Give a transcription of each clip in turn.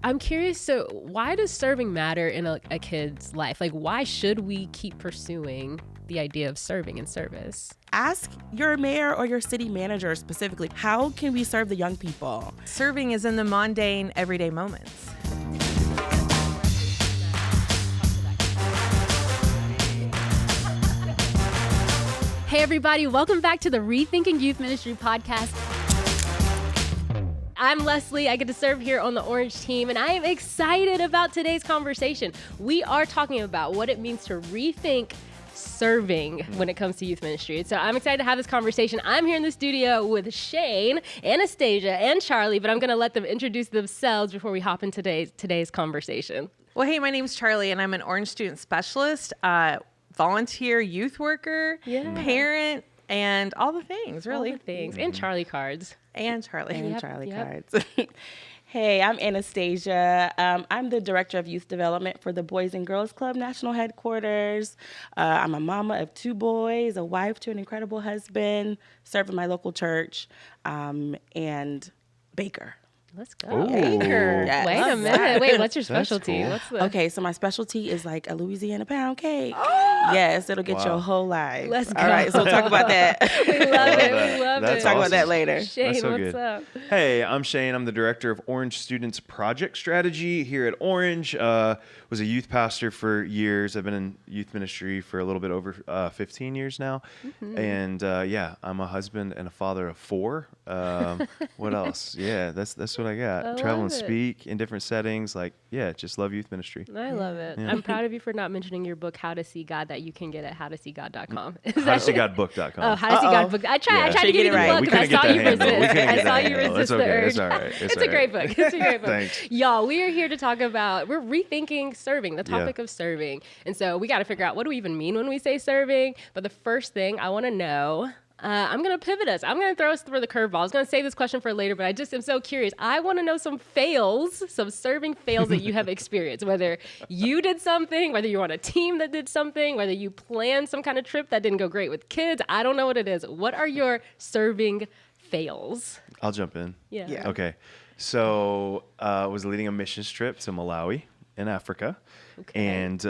I'm curious, so why does serving matter in a kid's life? Like, why should we keep pursuing the idea of serving and service? Ask your mayor or your city manager specifically, how can we serve the young people? Serving is in the mundane, everyday moments. Hey everybody, welcome back to the Rethinking Youth Ministry podcast. I'm Leslie. I get to serve here on the Orange team, and I am excited about today's conversation. We are talking about what it means to rethink serving when it comes to youth ministry. So I'm excited to have this conversation. I'm here in the studio with Shane, Anastasia, and Charlie, but I'm going to let them introduce themselves before we hop into today's conversation. Well, hey, my name's Charlie, and I'm an Orange Student Specialist, volunteer youth worker, parent, and all the things, really. All the things. And Charlie cards. And Charlie. And Charlie cards. Hey, I'm Anastasia. I'm the Director of Youth Development for the Boys and Girls Club National Headquarters. I'm a mama of 2 boys, a wife to an incredible husband, serve in my local church, and baker. Let's go. Ooh. Baker. Yes. Wait a minute. Wait, what's your specialty? cool. What's the... Okay, so my specialty is like a Louisiana pound cake. Yes, it'll get your whole life. Let's go. All right, so talk about that. We love it. We love That's it. Talk about awesome. that later. Shane, That's so what's good. up? Hey, I'm Shane. I'm the director of Orange Students Project Strategy here at Orange. Was a youth pastor for years. I've been in youth ministry for a little bit over 15 years now. Mm-hmm. And yeah, I'm a husband and a father of 4. What else? Yeah, that's what I got. I Travel love and it. speak in different settings. Like, yeah, just love youth ministry. I love it. Yeah. I'm proud of you for not mentioning your book, How to See God, that you can get at howtoseegod.com. HowToSeeGodBook.com. Oh, How to See God book. I tried Yeah. to give you the Right. book, We and I couldn't saw get you that handle. We resist. couldn't I get saw that you handle. resist It's the okay. urge. It's all right. It's a great book. It's a great book. Thanks. Y'all, we are here to talk about, we're rethinking serving, the topic of serving. And so we got to figure out, what do we even mean when we say serving? But the first thing I want to know, I'm going to pivot us. I'm going to throw us through the curveball. I was going to save this question for later, but I just am so curious. I want to know some fails, some serving fails that you have experienced, whether you did something, whether you're on a team that did something, whether you planned some kind of trip that didn't go great with kids. I don't know what it is. What are your serving fails? I'll jump in. Yeah. Okay. So I was leading a missions trip to Malawi in Africa. Okay. And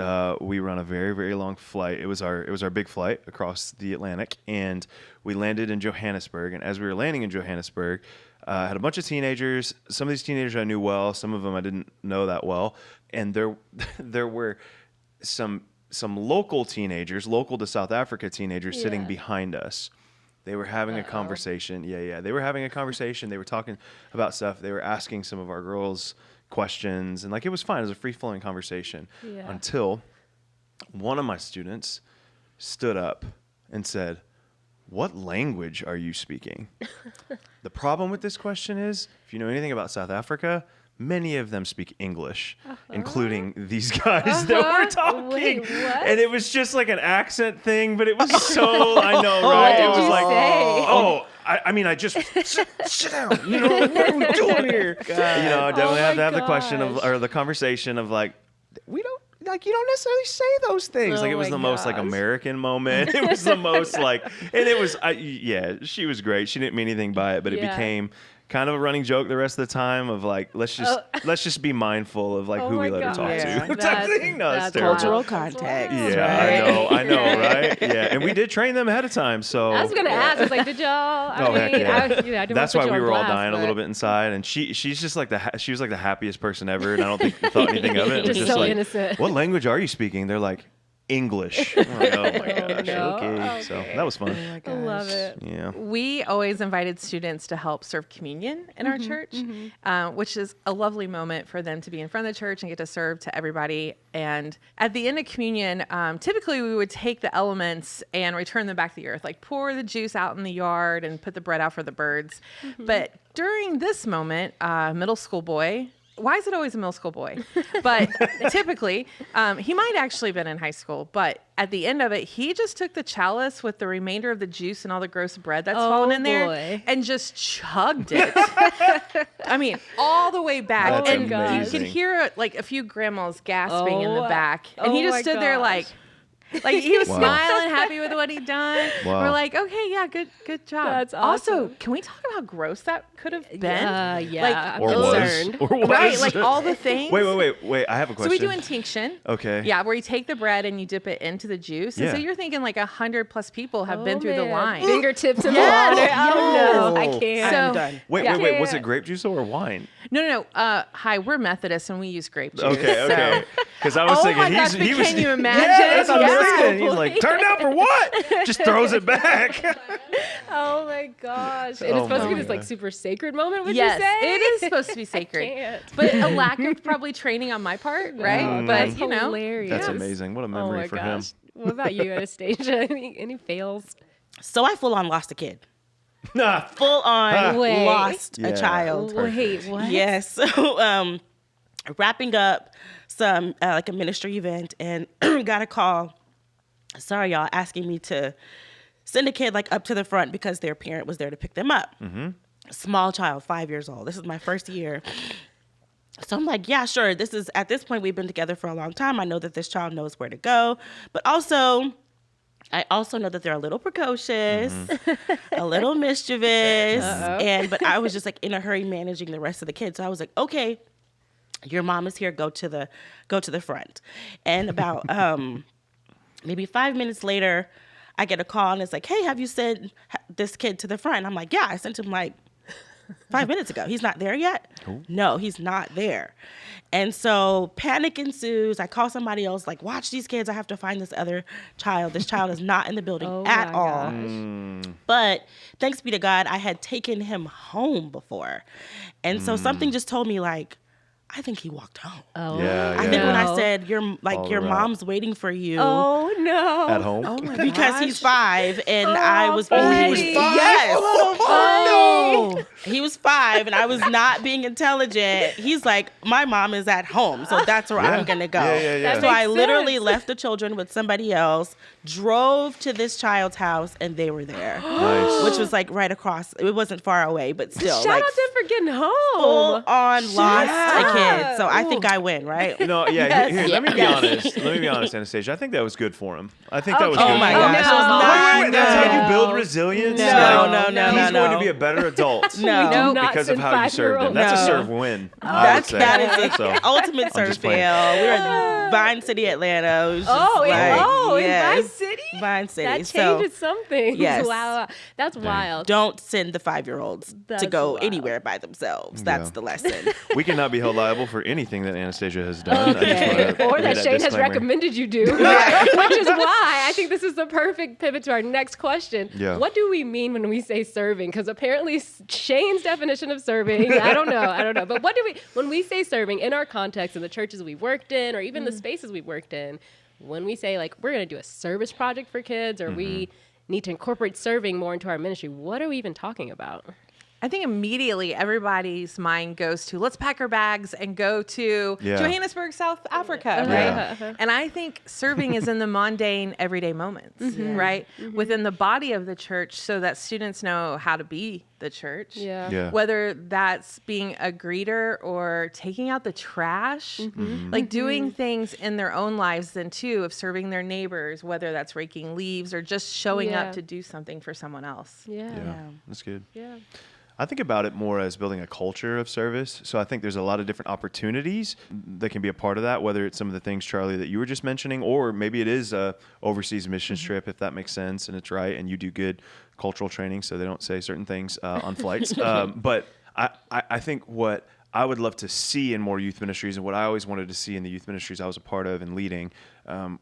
we were on a very, very long flight. It was our big flight across the Atlantic, and we landed in Johannesburg. And as we were landing in Johannesburg, I had a bunch of teenagers. Some of these teenagers I knew well. Some of them I didn't know that well. And there were some local teenagers, local to South Africa teenagers, sitting Yeah. behind us. They were having a conversation. Yeah. They were having a conversation. They were talking about stuff. They were asking some of our girls questions, and like, it was fine. It was a free-flowing conversation until one of my students stood up and said, "What language are you speaking?" The problem with this question is, if you know anything about South Africa, many of them speak English, including these guys that were talking. Wait, what? And it was just like an accent thing, but it was so, I know, right? What did It was you like, say? oh, I mean, I just sit down. You know, what are we doing here? You know, I definitely have to have the question gosh. or the conversation of like, you don't necessarily say those things. Oh Like, it was my the most like gosh. American moment. It was the most like, and it was, she was great. She didn't mean anything by it, but it Yeah. became kind of a running joke the rest of the time of like, let's just be mindful of like Oh who we my let her talk gosh. to. Yeah. type thing. No, it's That's terrible. Cultural wild. context. Yeah, right? I know, right? Yeah, and we did train them ahead of time, so. I was going to ask. I was like, did y'all? I Oh, heck mean, yeah. I didn't That's wanna why put we you were on all blast, dying a little but- bit inside, and she's just like she was like the happiest person ever, and I don't think we thought anything of it. It was Just just so like, innocent. "What language are you speaking?" They're like, "English." I'm like, oh my gosh, no. okay. So that was fun. I love it. Yeah. We always invited students to help serve communion in our church, which is a lovely moment for them to be in front of the church and get to serve to everybody. And at the end of communion, typically we would take the elements and return them back to the earth, like pour the juice out in the yard and put the bread out for the birds. But during this moment, middle school boy, why is it always a middle school boy? But typically, he might actually have been in high school, but at the end of it, he just took the chalice with the remainder of the juice and all the gross bread that's fallen in there boy. and just chugged it. I mean, all the way back. That's and amazing. you could hear like a few grandmas gasping in the Oh, back. And he oh just my stood there gosh. like, Like he was Wow. smiling, happy with what he'd done. Wow. We're like, okay, yeah, good job. That's Also, awesome. can we talk about how gross that could have been? Yeah, Like, I'm Or concerned. was. Or was. Right, like all the things. Wait. I have a So question. we do intinction. Okay. Yeah, where you take the bread and you dip it into the juice. And so Yeah. you're thinking like 100+ people have been through the man. line. Fingertips in Yes, the water. Oh no, I yes. can't. So- I'm done. Wait. Was it grape juice or wine? No. Hi, we're Methodists and we use grape juice. Okay. Because I was Oh thinking my gosh, he but was. can you imagine? Yeah, that's what I was Yeah. thinking. He's like, turned out for what? Just throws it back. Oh my gosh. And Oh it's supposed to be my this like God. super sacred moment, would Yes, you say? it is supposed to be sacred. can't. But a lack of probably training on my part, right? Oh, But that's you know, hilarious. That's amazing. What a Oh memory my for him. gosh. What about you, Anastasia? Any fails? So I full on lost a kid. Nah. Full on Wait. lost Yeah. a child. Wait, what? Yes. So wrapping up some like a ministry event and got a call. Sorry, y'all, asking me to send a kid like up to the front because their parent was there to pick them up. Small child, 5 years old. This is my first year. So I'm like, yeah, sure. This is at this point we've been together for a long time. I know that this child knows where to go, but I also know that they're a little precocious, a little mischievous, but I was just like in a hurry managing the rest of the kids. So I was like, okay, your mom is here. Go to the front. And about maybe 5 minutes later, I get a call and it's like, hey, have you sent this kid to the front? I'm like, yeah, I sent him like 5 minutes ago. He's not there yet? No, he's not there. And so panic ensues. I call somebody else, like, watch these kids. I have to find this other child. This child is not in the building at my all. gosh. But thanks be to God, I had taken him home before. And so something just told me, like, I think he walked home. Oh, Yeah, I think when I no. said, your Follow your the route. mom's waiting for you. Oh no. At home. oh my Because he's 5 and I was Oh, being he was 5? Yes. Oh, He was 5 and I was not being intelligent. He's like, my mom is at home, so that's where I'm gonna go. Yeah. That So I makes literally sense. left the children with somebody else, drove to this child's house, and they were there. Nice. Which was like right across. It wasn't far away, but still, Shout like out to him for getting home. full on lost a kid. So I Ooh. think I win, right? No, yeah. Yes. Here, let me be Yes. honest. Let me be honest, Anastasia. I think that was good for him. I think that was Okay. good. Oh my for him. gosh, it was no. not Wait, that's how you good. build resilience. No, Like, no, no, He's no, going no. to be a better adult. No. do not because of send how you served him. 5-year-olds. That's a No. serve win. I would say. That is the So, ultimate I'm surf just playing. fail. We were in Vine City, Atlanta. It was just Oh, like, in yes. Vine City? Vine City. That So changes something. yes. Wow. That's wild. don't send the 5-year-olds to That's go wild. anywhere by themselves. That's Yeah. the lesson. we cannot be held liable for anything that Anastasia has done. I just Okay. wanna Or make that Shane has disclaimer. recommended you do. Which is why I think this is the perfect pivot to our next question. Yeah. What do we mean when we say serving? Because apparently Shane's definition of serving, I don't know. But what do when we say serving in our context in the churches we worked in or even the spaces we worked in, when we say like we're going to do a service project for kids or we need to incorporate serving more into our ministry, what are we even talking about? I think immediately everybody's mind goes to let's pack our bags and go to Yeah. Johannesburg, South Africa, Yeah. right? And I think serving is in the mundane, everyday moments, right? Within the body of the church so that students know how to be the church. Yeah. Whether that's being a greeter or taking out the trash, like doing things in their own lives then too, of serving their neighbors, whether that's raking leaves or just showing Yeah. up to do something for someone else. Yeah. Yeah, that's good. Yeah. I think about it more as building a culture of service. So I think there's a lot of different opportunities that can be a part of that, whether it's some of the things, Charlie, that you were just mentioning, or maybe it is a overseas missions trip, if that makes sense, and it's right, and you do good cultural training so they don't say certain things on flights. But I think what I would love to see in more youth ministries, and what I always wanted to see in the youth ministries I was a part of and leading,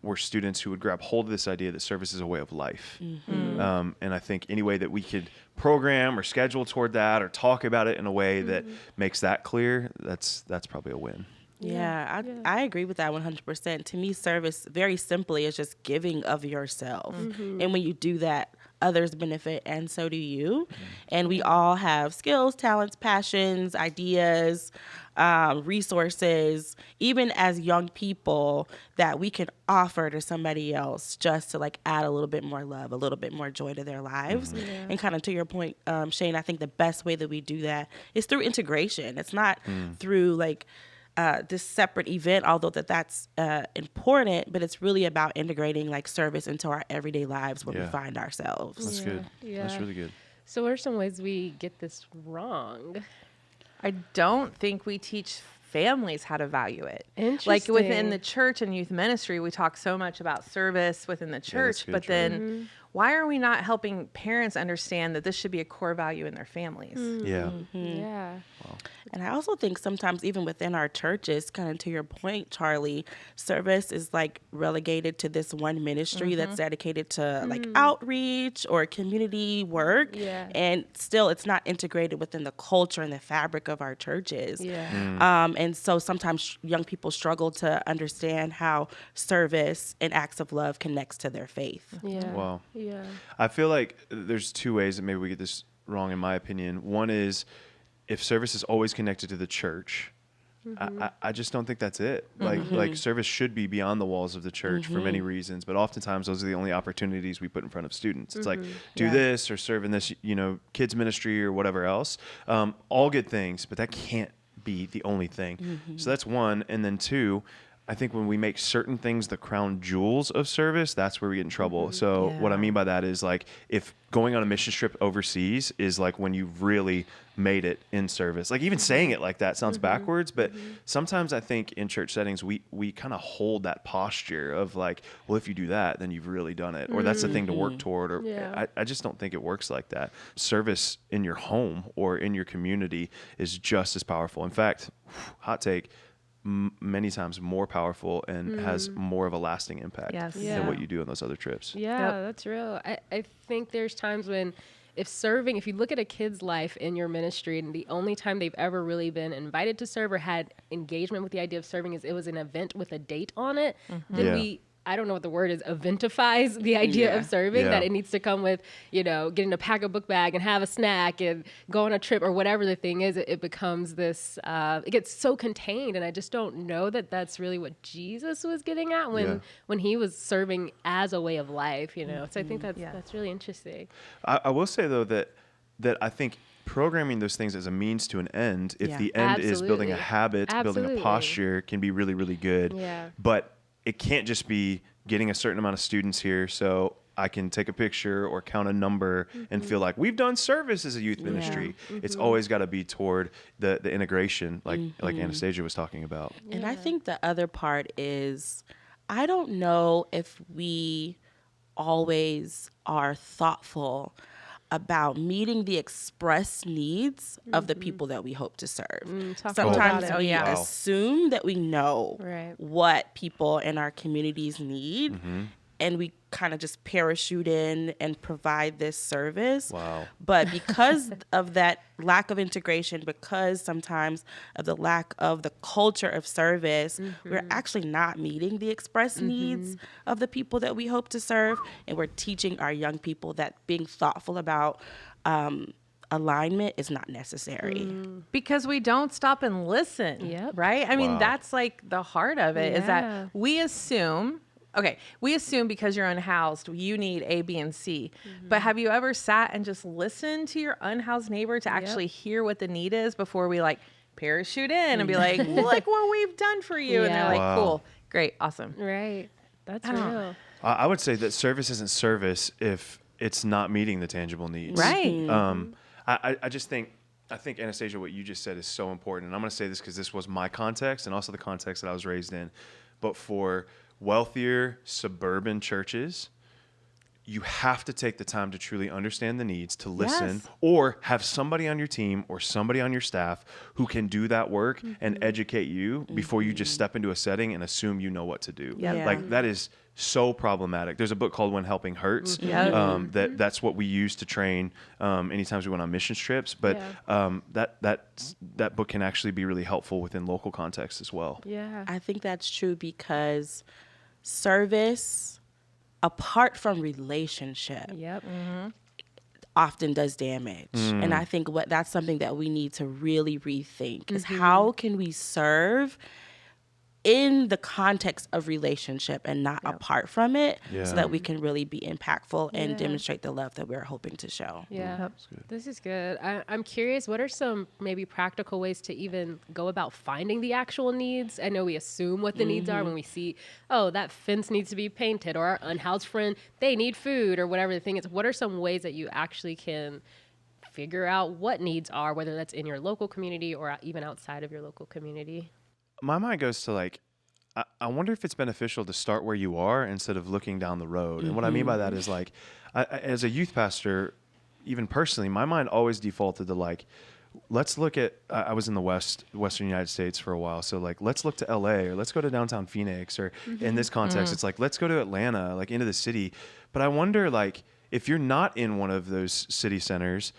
were students who would grab hold of this idea that service is a way of life. And I think any way that we could program or schedule toward that or talk about it in a way that makes that clear, that's probably a win. Yeah, I agree with that 100%. To me, service, very simply, is just giving of yourself. And when you do that, others benefit, and so do you. And we all have skills, talents, passions, ideas, resources, even as young people, that we can offer to somebody else just to like add a little bit more love, a little bit more joy to their lives. And kind of to your point, Shane, I think the best way that we do that is through integration. It's not through like this separate event, although that's important, but it's really about integrating like service into our everyday lives where we find ourselves. That's good. That's really good. So what are some ways we get this wrong? I don't think we teach families how to value it. Interesting. Like within the church and youth ministry, we talk so much about service within the church, good, but Troy. then why are we not helping parents understand that this should be a core value in their families? Yeah. Yeah. And I also think sometimes even within our churches, kind of to your point, Charlie, service is like relegated to this one ministry that's dedicated to like outreach or community work. Yeah. And still it's not integrated within the culture and the fabric of our churches. Yeah. And so sometimes young people struggle to understand how service and acts of love connects to their faith. Yeah. Wow. Yeah. I feel like there's two ways that maybe we get this wrong, in my opinion. One is if service is always connected to the church, I just don't think that's it. Like service should be beyond the walls of the church for many reasons, but oftentimes those are the only opportunities we put in front of students. It's like, do this or serve in this, kids ministry or whatever else. All good things, but that can't be the only thing. So that's one. And then two, I think when we make certain things the crown jewels of service, that's where we get in trouble. So what I mean by that is like if going on a mission trip overseas is like when you really made it in service. Like even saying it like that sounds backwards, but sometimes I think in church settings we kind of hold that posture of like, well, if you do that, then you've really done it, or that's the thing to work toward. Or I just don't think it works like that. Service in your home or in your community is just as powerful. In fact, hot take, many times more powerful and has more of a lasting impact than what you do on those other trips. Yeah, that's real. I think there's times when if you look at a kid's life in your ministry and the only time they've ever really been invited to serve or had engagement with the idea of serving is it was an event with a date on it, then I don't know what the word is, eventifies the idea of serving, that it needs to come with, getting to pack a book bag and have a snack and go on a trip or whatever the thing is. It becomes this, it gets so contained. And I just don't know that that's really what Jesus was getting at when he was serving as a way of life, So I think that's really interesting. I will say, though, that I think programming those things as a means to an end, if the end is building a habit, building a posture, can be really, really good. Yeah. But it can't just be getting a certain amount of students here so I can take a picture or count a number and feel like we've done service as a youth ministry. It's always got to be toward the integration, like Anastasia was talking about. And I think the other part is, I don't know if we always are thoughtful about meeting the express needs of the people that we hope to serve. Sometimes we assume that we know what people in our communities need, and we kind of just parachute in and provide this service. Wow. But because of that lack of integration, because sometimes of the lack of the culture of service, we're actually not meeting the express needs of the people that we hope to serve. And we're teaching our young people that being thoughtful about alignment is not necessary. Because we don't stop and listen, right? I mean, that's like the heart of it, is that we assume because you're unhoused, you need A, B, and C. But have you ever sat and just listened to your unhoused neighbor to actually hear what the need is before we like parachute in and be like, look what we've done for you. And they're like, cool, great, awesome. Right. That's real. I would say that service isn't service if it's not meeting the tangible needs. Right. I think, Anastasia, what you just said is so important. And I'm going to say this because this was my context and also the context that I was raised in. But for wealthier suburban churches, you have to take the time to truly understand the needs, to listen, or have somebody on your team or somebody on your staff who can do that work and educate you before you just step into a setting and assume you know what to do. Like that is so problematic. There's a book called When Helping Hurts. That's what we use to train anytime we went on missions trips. But that book can actually be really helpful within local contexts as well. Yeah. I think that's true because service, apart from relationship, often does damage. And I think that's something that we need to really rethink is how can we serve in the context of relationship and not apart from it, so that we can really be impactful and demonstrate the love that we're hoping to show. Yeah, this is good. I'm curious, what are some maybe practical ways to even go about finding the actual needs? I know we assume what the needs are when we see, oh, that fence needs to be painted, or our unhoused friend, they need food, or whatever the thing is. What are some ways that you actually can figure out what needs are, whether that's in your local community or even outside of your local community? My mind goes to like, I wonder if it's beneficial to start where you are instead of looking down the road. And what I mean by that is like, as a youth pastor, even personally, my mind always defaulted to like, let's look at, I was in the Western United States for a while. So like, let's look to LA, or let's go to downtown Phoenix, or in this context, it's like, let's go to Atlanta, like into the city. But I wonder like, if you're not in one of those city centers,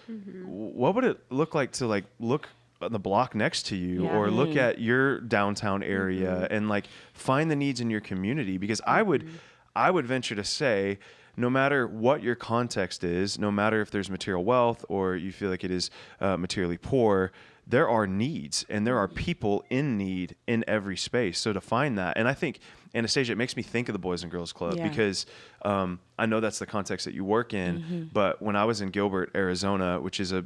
what would it look like to like look on the block next to you, or look at your downtown area and like find the needs in your community? Because I would venture to say, no matter what your context is, no matter if there's material wealth or you feel like it is materially poor, there are needs and there are people in need in every space. So to find that, and I think, Anastasia, it makes me think of the Boys and Girls Club because I know that's the context that you work in. But when I was in Gilbert, Arizona, which is a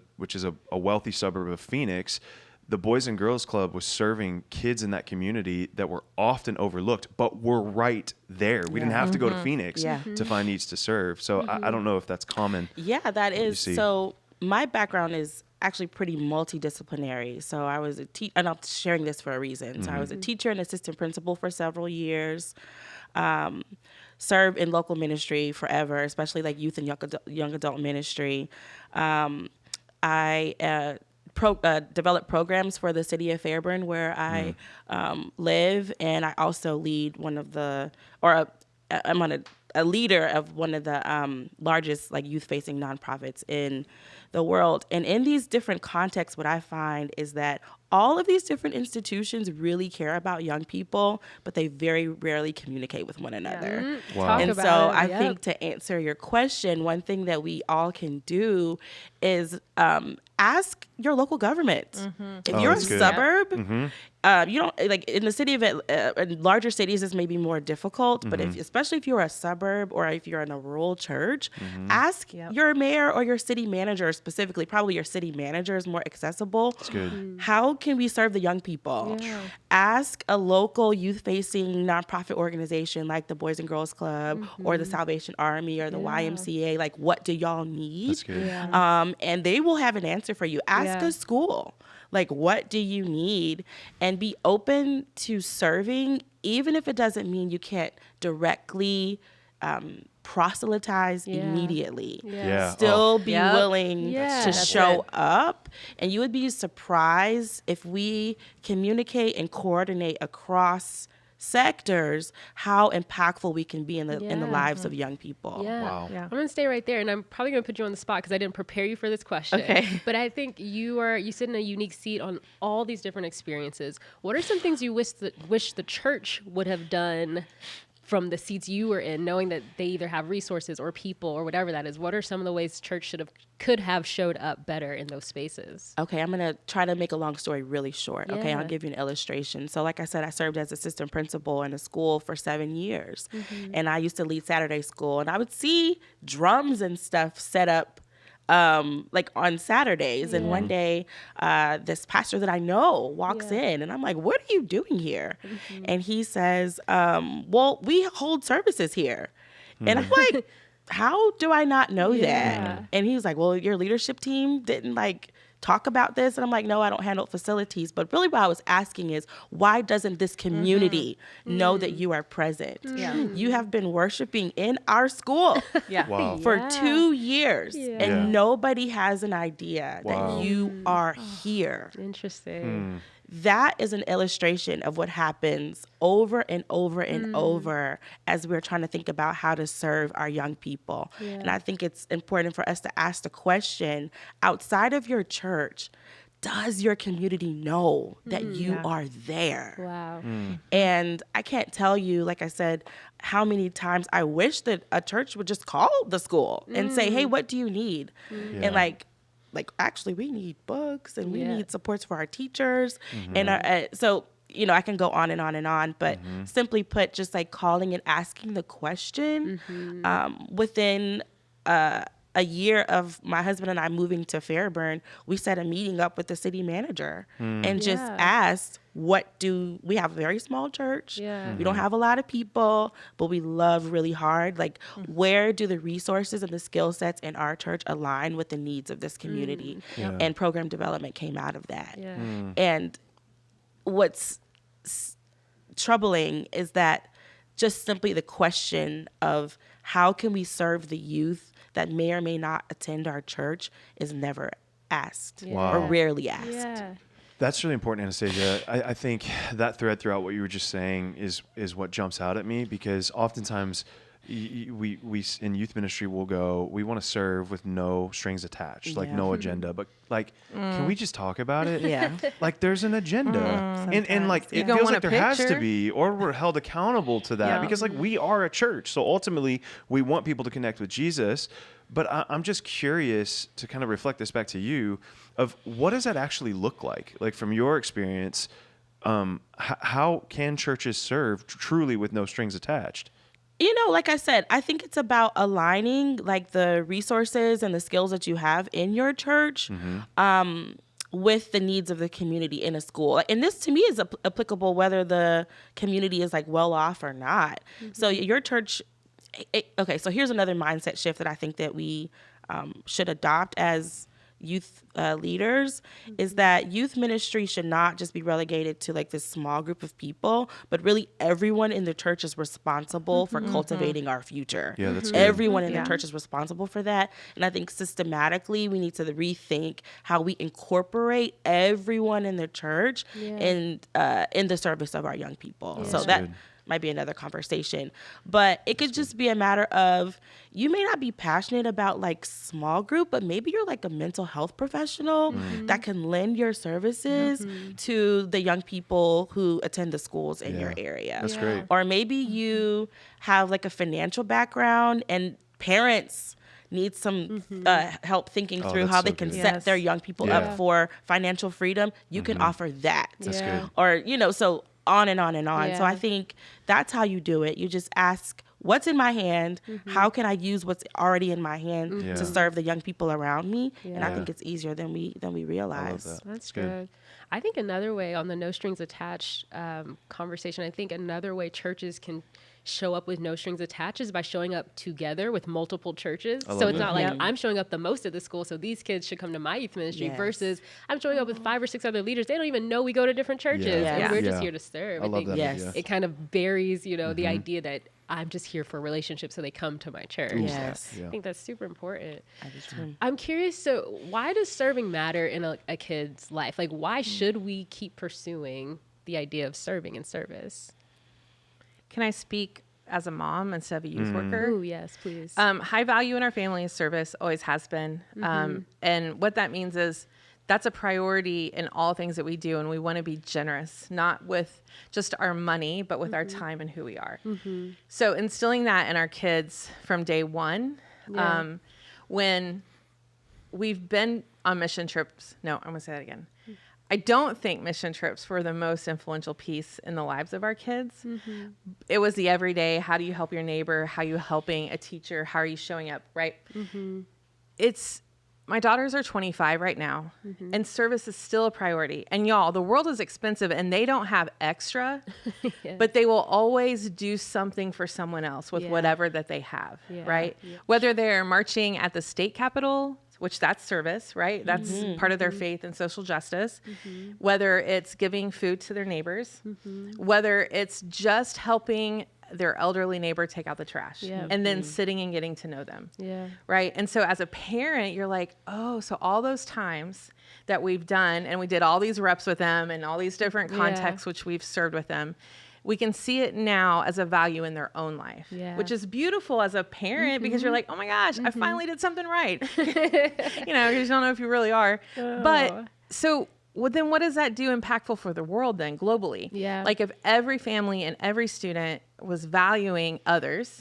wealthy suburb of Phoenix, the Boys and Girls Club was serving kids in that community that were often overlooked, but were right there. We didn't have to go to Phoenix to find needs to serve. So I don't know if that's common. Yeah, that is. So my background is actually pretty multidisciplinary. So I was and I'm sharing this for a reason. So I was a teacher and assistant principal for several years. Served in local ministry forever, especially like youth and young adult ministry. I develop programs for the city of Fairburn where I live, and I also lead I'm on a leader of one of the largest like youth-facing nonprofits in the world. And in these different contexts, what I find is that all of these different institutions really care about young people, but they very rarely communicate with one another. Wow. And so I think to answer your question, one thing that we all can do is ask your local government. If you're a suburb, you don't like in the city of in larger cities, this may be more difficult, but especially if you're a suburb or if you're in a rural church, ask your mayor or your city manager specifically, probably your city manager is more accessible. That's good. How can we serve the young people? Ask a local youth-facing nonprofit organization like the Boys and Girls Club or the Salvation Army or the YMCA, like, what do y'all need? That's good. And they will have an answer for you. Ask a school, like, what do you need? And be open to serving, even if it doesn't mean you can't directly proselytize immediately. Still be willing to show up. And you would be surprised if we communicate and coordinate across sectors how impactful we can be in the lives of young people. Wow. I'm going to stay right there, and I'm probably going to put you on the spot because I didn't prepare you for this question. But I think you sit in a unique seat on all these different experiences. What are some things you wish the church would have done from the seats you were in, knowing that they either have resources or people or whatever that is? What are some of the ways church could have showed up better in those spaces? Okay, I'm going to try to make a long story really short. Okay, I'll give you an illustration. So like I said, I served as assistant principal in a school for 7 years. And I used to lead Saturday school, and I would see drums and stuff set up like on Saturdays. And one day, this pastor that I know walks in, and I'm like, what are you doing here? And he says, well, we hold services here. And I'm like, how do I not know that? And he was like, well, your leadership team didn't like talk about this. And I'm like, no, I don't handle facilities. But really what I was asking is, why doesn't this community know that you are present? You have been worshiping in our school for 2 years, and nobody has an idea that you are here. Interesting. That is an illustration of what happens over and over and over as we're trying to think about how to serve our young people. And I think it's important for us to ask the question, outside of your church, does your community know that you are there? Wow. And I can't tell you, like I said, how many times I wish that a church would just call the school and say, hey, what do you need? And like, actually, we need books and we need supports for our teachers. And so I can go on and on and on, but simply put, just like calling and asking the question. Within a year of my husband and I moving to Fairburn, we set a meeting up with the city manager and just asked, we have a very small church. We don't have a lot of people, but we love really hard. Like, where do the resources and the skill sets in our church align with the needs of this community? And program development came out of that. And what's troubling is that just simply the question of how can we serve the youth that may or may not attend our church is never asked or rarely asked. That's really important, Anastasia. I think that thread throughout what you were just saying is what jumps out at me, because oftentimes we in youth ministry will go, we want to serve with no strings attached, like no agenda, but like, can we just talk about it? Like, there's an agenda, and like it feels like there has to be, or we're held accountable to that, because like we are a church, so ultimately we want people to connect with Jesus. But I'm just curious to kind of reflect this back to you of what does that actually look like from your experience. How can churches serve truly with no strings attached? Like I said, I think it's about aligning like the resources and the skills that you have in your church with the needs of the community in a school. And this to me is applicable whether the community is like well off or not. So your church, okay, so here's another mindset shift that I think that we should adopt as youth leaders, is that youth ministry should not just be relegated to like this small group of people, but really everyone in the church is responsible for cultivating our future. Yeah, that's good. Everyone in the church is responsible for that. And I think systematically we need to rethink how we incorporate everyone in the church in the service of our young people. So that good. Might be another conversation, but it could just be a matter of, you may not be passionate about like small group, but maybe you're like a mental health professional that can lend your services to the young people who attend the schools in your area. That's great. Or maybe you have like a financial background and parents need some help thinking through how they can set their young people up for financial freedom. You can offer that. That's good. Or, so on and on and on. So I think that's how you do it. You just ask, what's in my hand? How can I use what's already in my hand to serve the young people around me? And I think it's easier than we realize. I love that. That's good. I think another way on the no strings attached conversation, I think another way churches can show up with no strings attached is by showing up together with multiple churches. So it's not like I'm showing up the most at the school, so these kids should come to my youth ministry versus I'm showing up with 5 or 6 other leaders. They don't even know we go to different churches and we're just here to serve. I love that idea. It kind of buries, the idea that I'm just here for relationships, so they come to my church. Yes. I think that's super important. I do too. I'm curious, so why does serving matter in a kid's life? Like, why should we keep pursuing the idea of serving and service? Can I speak as a mom instead of a youth worker? Oh, yes, please. High value in our family is service, always has been. And what that means is that's a priority in all things that we do. And we want to be generous, not with just our money, but with our time and who we are. So instilling that in our kids from day one, when we've been on mission trips. No, I'm going to say that again. I don't think mission trips were the most influential piece in the lives of our kids. It was the everyday, how do you help your neighbor? How are you helping a teacher? How are you showing up, right? My daughters are 25 right now, and service is still a priority. And y'all, the world is expensive and they don't have extra, but they will always do something for someone else with whatever that they have, right? Whether they're marching at the state capitol, which that's service, right? That's part of their faith and social justice. Whether it's giving food to their neighbors, whether it's just helping their elderly neighbor take out the trash and then sitting and getting to know them. Right. And so as a parent, you're like, oh, so all those times that we've done and we did all these reps with them and all these different contexts, which we've served with them, we can see it now as a value in their own life, which is beautiful as a parent because you're like, oh my gosh, I finally did something right. Because you don't know if you really are. But so then what does that do impactful for the world then globally? Like if every family and every student was valuing others,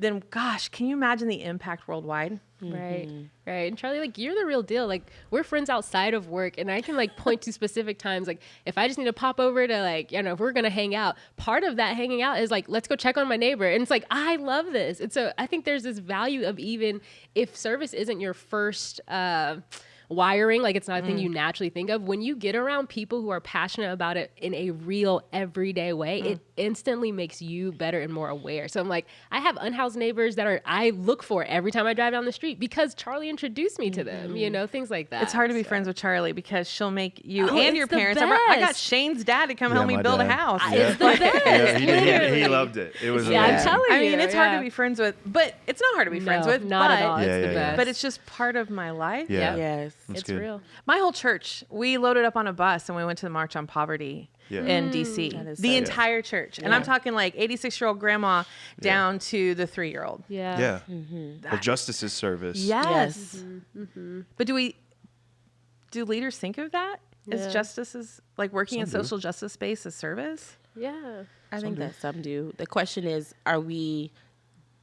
then gosh, can you imagine the impact worldwide? Right. And Charlie, like, you're the real deal. Like, we're friends outside of work, and I can like point to specific times. Like, if I just need to pop over to, like, if we're gonna hang out, part of that hanging out is like, let's go check on my neighbor. And it's like, I love this. And so I think there's this value of, even if service isn't your first wiring, like it's not a thing you naturally think of, when you get around people who are passionate about it in a real everyday way, it instantly makes you better and more aware. So I'm like, I have unhoused neighbors that I look for every time I drive down the street because Charlie introduced me to them, things like that. It's hard to be friends with Charlie because she'll make you and it's your the parents. I got best. Shane's dad to come Yeah, help me my build a dad. house. It's the best. Yeah, he Literally. loved it. It was Yeah, I'm amazing. telling I mean, you, it's hard to be friends with, but it's not hard to be friends with. not but, at all. It's Yeah, the yeah, yeah. best. But it's just part of my life. Yeah. Yes. That's it's good. real. My whole church, we loaded up on a bus and we went to the March on Poverty Yeah. in DC. That is The so entire church. And I'm talking like 86-year-old grandma down to the 3-year-old. Yeah. The justice's service. Yes. But do leaders think of that as Yeah. justice, as like working in Some do. social justice space as service? Yeah. I think that some do. The question is, are we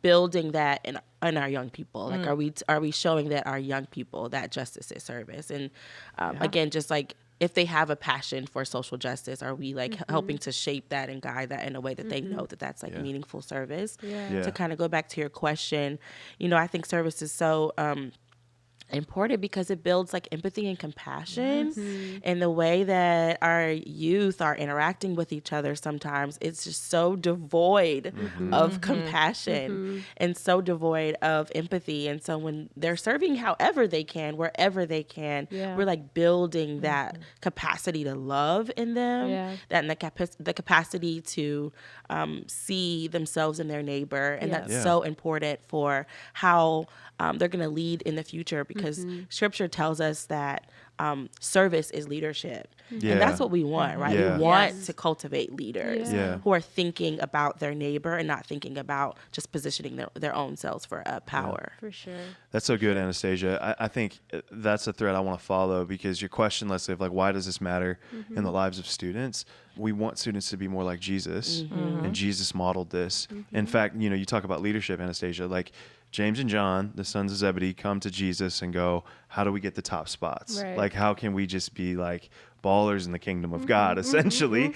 building that in our young people? Like, are we showing that our young people that justice is service? And again, just like, if they have a passion for social justice, are we like helping to shape that and guide that in a way that they know that that's like meaningful service? Yeah. To kind of go back to your question, I think service is so important because it builds like empathy and compassion. And the way that our youth are interacting with each other sometimes, it's just so devoid of compassion and so devoid of empathy. And so when they're serving however they can, wherever they can, we're like building that capacity to love in them, that and the capacity to see themselves in their neighbor. And that's so important for how they're going to lead in the future, because scripture tells us that service is leadership. Yeah. And that's what we want, right? Yeah. We want to cultivate leaders Yeah. who are thinking about their neighbor and not thinking about just positioning their own selves for power. For sure. That's so good, Anastasia. I think that's a thread I want to follow, because your question, Leslie, of like, why does this matter in the lives of students? We want students to be more like Jesus, and Jesus modeled this. In fact, you talk about leadership, Anastasia, like James and John, the sons of Zebedee, come to Jesus and go, how do we get the top spots? Right. Like, how can we just be like ballers in the kingdom of God, essentially?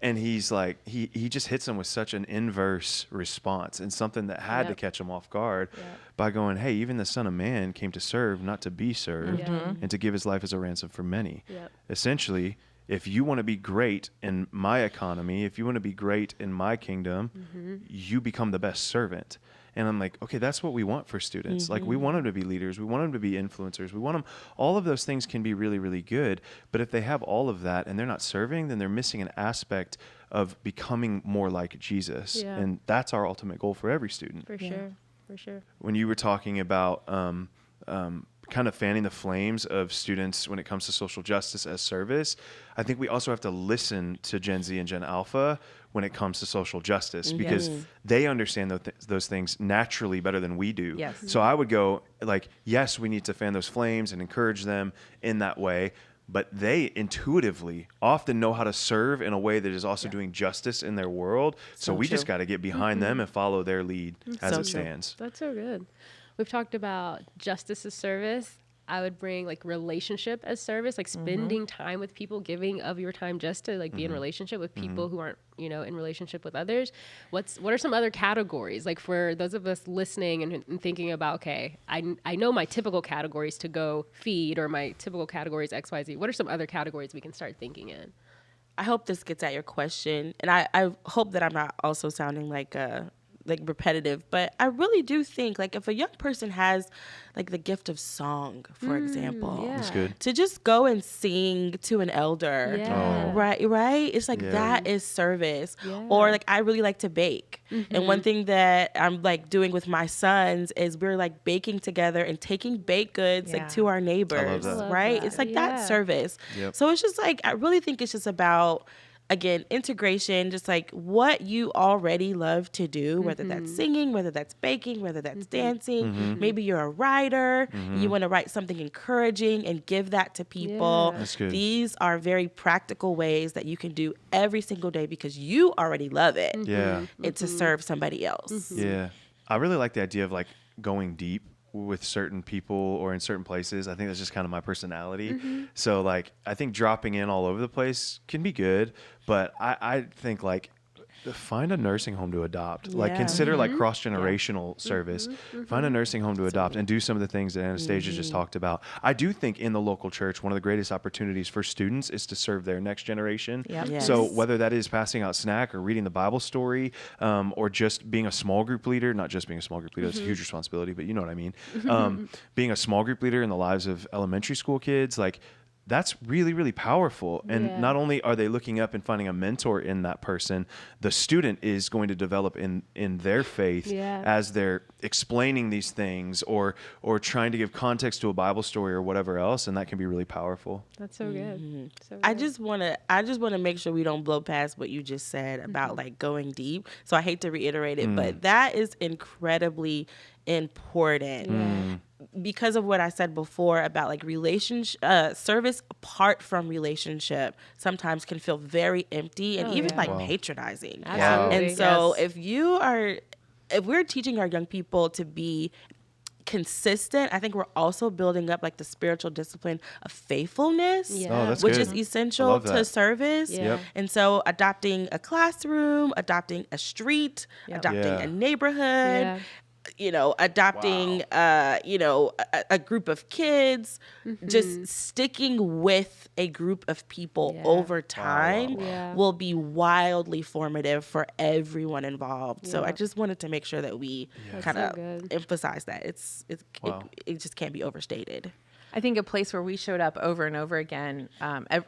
And he's like, he just hits them with such an inverse response, and something that had to catch them off guard by going, hey, even the Son of Man came to serve, not to be served, and to give his life as a ransom for many. Essentially, if you want to be great in my economy, if you want to be great in my kingdom, you become the best servant. And I'm like, okay, that's what we want for students. Like, we want them to be leaders. We want them to be influencers. We want them, all of those things can be really, really good. But if they have all of that and they're not serving, then they're missing an aspect of becoming more like Jesus. Yeah. And that's our ultimate goal for every student. For sure. When you were talking about kind of fanning the flames of students when it comes to social justice as service, I think we also have to listen to Gen Z and Gen Alpha when it comes to social justice, because they understand those things naturally better than we do. Yes. So I would go like, yes, we need to fan those flames and encourage them in that way, but they intuitively often know how to serve in a way that is also doing justice in their world. So we just got to get behind them and follow their lead as it stands. That's so good. We've talked about justice as service. I would bring like relationship as service, like spending time with people, giving of your time just to like be in relationship with people who aren't, in relationship with others. What are some other categories? Like, for those of us listening and thinking about, okay, I know my typical categories to go feed, or my typical categories XYZ. What are some other categories we can start thinking in? I hope this gets at your question, and I hope that I'm not also sounding like repetitive, but I really do think, like, if a young person has like the gift of song, for example, yeah. That's good. to just go and sing to an elder, Yeah. right? It's like, that is service. Yeah. Or like, I really like to bake. And one thing that I'm like doing with my sons is we're like baking together and taking baked goods Yeah. like to our neighbors, that. right? that. It's like Yeah. that service. Yep. So it's just like, I really think it's just about, again, integration, just like what you already love to do, whether that's singing, whether that's baking, whether that's dancing. Maybe you're a writer, you want to write something encouraging and give that to people. Yeah. That's good. These are very practical ways that you can do every single day because you already love it. Yeah. It's to serve somebody else. Yeah. I really like the idea of like going deep with certain people or in certain places. I think that's just kind of my personality. So like, I think dropping in all over the place can be good, but I think like find a nursing home to adopt. Like consider like cross-generational service. Find a nursing home to adopt and do some of the things that Anastasia just talked about. I do think in the local church, one of the greatest opportunities for students is to serve their next generation. Yes. So whether that is passing out snack or reading the Bible story, or just being a small group leader, not just being a small group leader, that's a huge responsibility, but you know what I mean. Being a small group leader in the lives of elementary school kids, like that's really, really powerful. And not only are they looking up and finding a mentor in that person, the student is going to develop in their faith as they're explaining these things or trying to give context to a Bible story or whatever else. And that can be really powerful. That's so good. So I good. just want to make sure we don't blow past what you just said about like going deep. So I hate to reiterate it, but that is incredibly important. Because of what I said before about like service apart from relationship sometimes can feel very empty and even like patronizing. Absolutely. And so if we're teaching our young people to be consistent, I think we're also building up like the spiritual discipline of faithfulness, Yeah. Oh, that's which good. is I essential love to that. service. Yep. And so adopting a classroom, adopting a street, adopting Yeah. a neighborhood, adopting, a group of kids, just sticking with a group of people over time will be wildly formative for everyone involved. So I just wanted to make sure that we kind of emphasize that it just can't be overstated. I think a place where we showed up over and over again,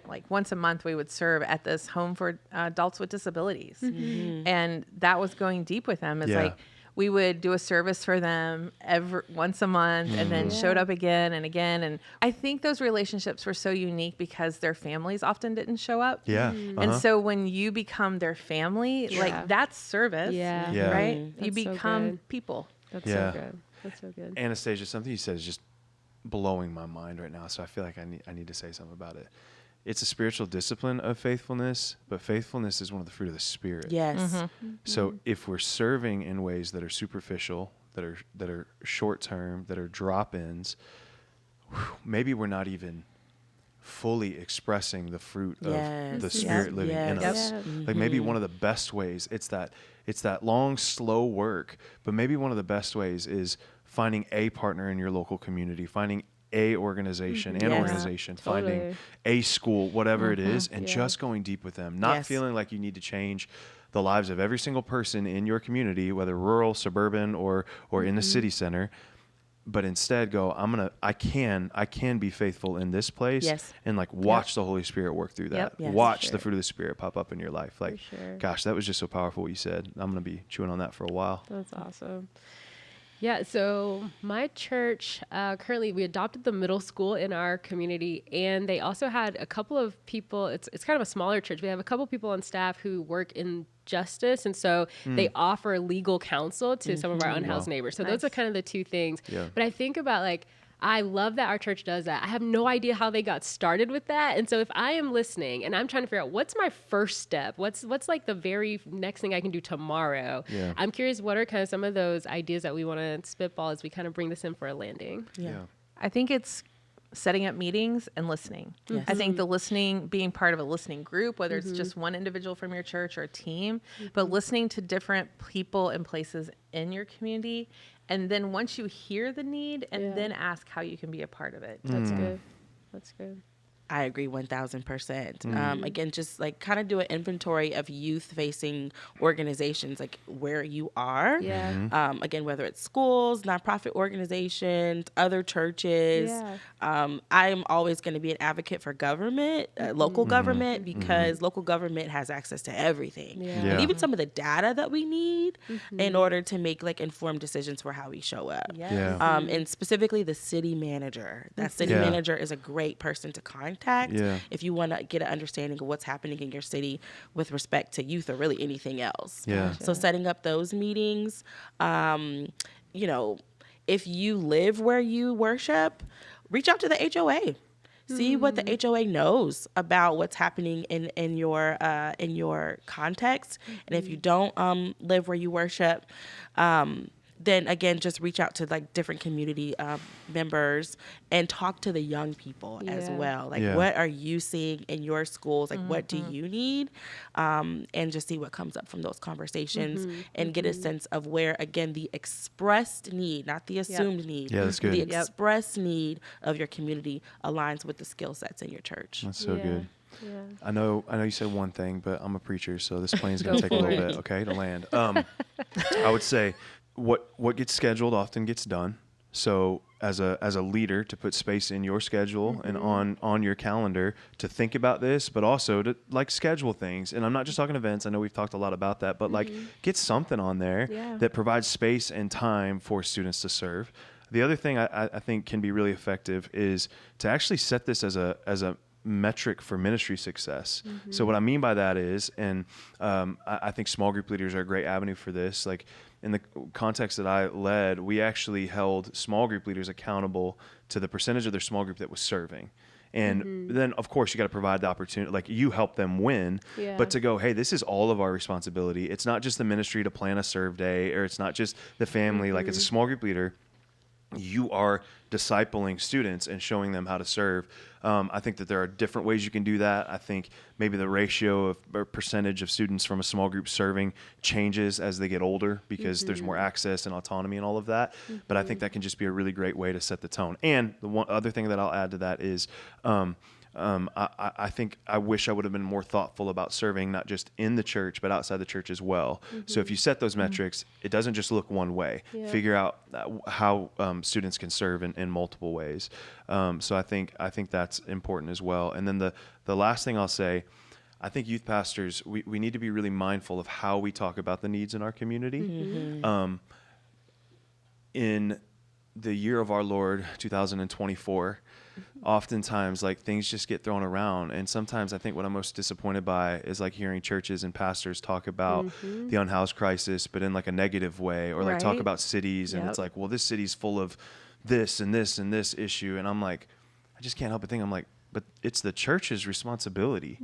like once a month, we would serve at this home for adults with disabilities. And that was going deep with them. It's like we would do a service for them once a month and then showed up again and again. And I think those relationships were so unique because their families often didn't show up. Yeah. And so when you become their family, like that's service, right? You That's so become good. people. That's so good. That's so good. Anastasia, something you said is just blowing my mind right now. So I feel like I need to say something about it. It's a spiritual discipline of faithfulness, but faithfulness is one of the fruit of the Spirit. Yes. So if we're serving in ways that are superficial, that are short term, that are drop-ins, maybe we're not even fully expressing the fruit of the Spirit living in us. Like maybe one of the best ways, it's that long, slow work, but maybe one of the best ways is finding a partner in your local community, finding a organization, finding a school, whatever it is, and just going deep with them, not feeling like you need to change the lives of every single person in your community, whether rural, suburban, or in the city center, but instead go, I can be faithful in this place and like watch the Holy Spirit work through that. Watch the fruit of the Spirit pop up in your life. Like, gosh, that was just so powerful what you said. I'm going to be chewing on that for a while. That's awesome. Yeah, so my church, currently we adopted the middle school in our community, and they also had a couple of people, it's kind of a smaller church. We have a couple of people on staff who work in justice, and so they offer legal counsel to some of our unhoused neighbors. So those are kind of the two things. Yeah. But I think about like, I love that our church does that. I have no idea how they got started with that. And so if I am listening and I'm trying to figure out what's my first step, what's like the very next thing I can do tomorrow, I'm curious what are kind of some of those ideas that we want to spitball as we kind of bring this in for a landing. I think it's setting up meetings and listening. I think the listening, being part of a listening group, whether it's just one individual from your church or a team, but listening to different people and places in your community. And then once you hear the need, and then ask how you can be a part of it. That's good. That's good. I agree 1000%. Again, just like kind of do an inventory of youth-facing organizations, like where you are. Again, whether it's schools, nonprofit organizations, other churches. I'm always going to be an advocate for government, local government, because local government has access to everything, and even some of the data that we need in order to make like informed decisions for how we show up. And specifically the city manager. That city manager is a great person to contact if you want to get an understanding of what's happening in your city with respect to youth or really anything else. So setting up those meetings, if you live where you worship, reach out to the HOA. See what the HOA knows about what's happening in your context. And if you don't live where you worship, then again, just reach out to like different community members and talk to the young people as well. Like, what are you seeing in your schools? Like, what do you need? And just see what comes up from those conversations and get a sense of where, again, the expressed need, not the assumed need, that's good. the expressed need of your community aligns with the skill sets in your church. That's so good. Yeah. I know you said one thing, but I'm a preacher, so this plane's going to take a little bit, okay, to land. I would say what gets scheduled often gets done. So as a leader, to put space in your schedule and on your calendar to think about this, but also to like schedule things. And I'm not just talking events. I know we've talked a lot about that, but like get something on there that provides space and time for students to serve. The other thing I think can be really effective is to actually set this as a metric for ministry success. So what I mean by that is, and I think small group leaders are a great avenue for this. Like in the context that I led, we actually held small group leaders accountable to the percentage of their small group that was serving. And then, of course, you got to provide the opportunity, like you help them win, but to go, hey, this is all of our responsibility. It's not just the ministry to plan a serve day, or it's not just the family. Like as a small group leader, you are discipling students and showing them how to serve. I think that there are different ways you can do that. I think maybe the ratio of or percentage of students from a small group serving changes as they get older because there's more access and autonomy and all of that. But I think that can just be a really great way to set the tone. And the one other thing that I'll add to that is I think I wish I would have been more thoughtful about serving, not just in the church, but outside the church as well. So if you set those metrics, it doesn't just look one way. Figure out how students can serve in multiple ways. So I think that's important as well. And then the last thing I'll say, I think youth pastors, we need to be really mindful of how we talk about the needs in our community. In the year of our Lord, 2024, oftentimes like things just get thrown around, and sometimes I think what I'm most disappointed by is like hearing churches and pastors talk about the unhoused crisis, but in like a negative way, or like talk about cities and it's like, well, this city's full of this and this and this issue, and I'm like, I just can't help but think, I'm like, but it's the church's responsibility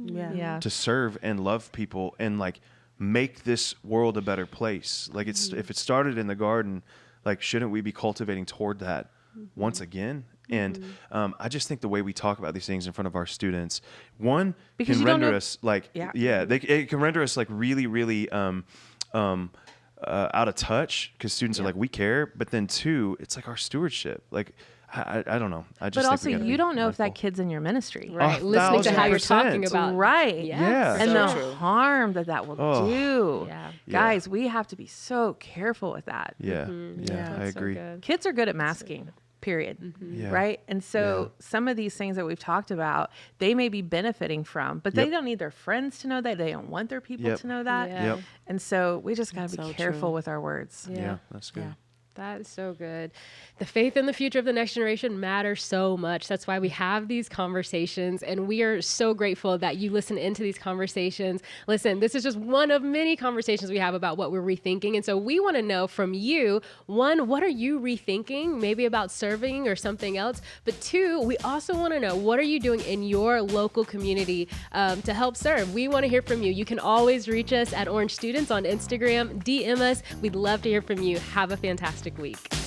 to serve and love people and like make this world a better place. Like it's if it started in the garden, like shouldn't we be cultivating toward that once again? And I just think the way we talk about these things in front of our students, one, Because can you don't render know- us like, it can render us like really, really out of touch because students are like, we care. But then two, it's like our stewardship. Like, I don't know. I just But think also, we gotta you be don't know if that mindful. kid's in your ministry. Right. Listening to how you're talking 1000%. about. Right. Yeah. And So the true. harm that will do. Yeah. Guys, we have to be so careful with that. Yeah, I agree. Kids are good at masking, period. Yeah. Right? And so some of these things that we've talked about, they may be benefiting from, but they don't need their friends to know that. They don't want their people to know that. Yeah. Yep. And so we just got to be so careful true. with our words. Yeah, that's good. Yeah. That is so good. The faith and the future of the next generation matter so much. That's why we have these conversations, and we are so grateful that you listen into these conversations. Listen, this is just one of many conversations we have about what we're rethinking. And so we want to know from you, one, what are you rethinking, maybe about serving or something else? But two, we also want to know, what are you doing in your local community to help serve? We want to hear from you. You can always reach us at Orange Students on Instagram, DM us. We'd love to hear from you. Have a fantastic week.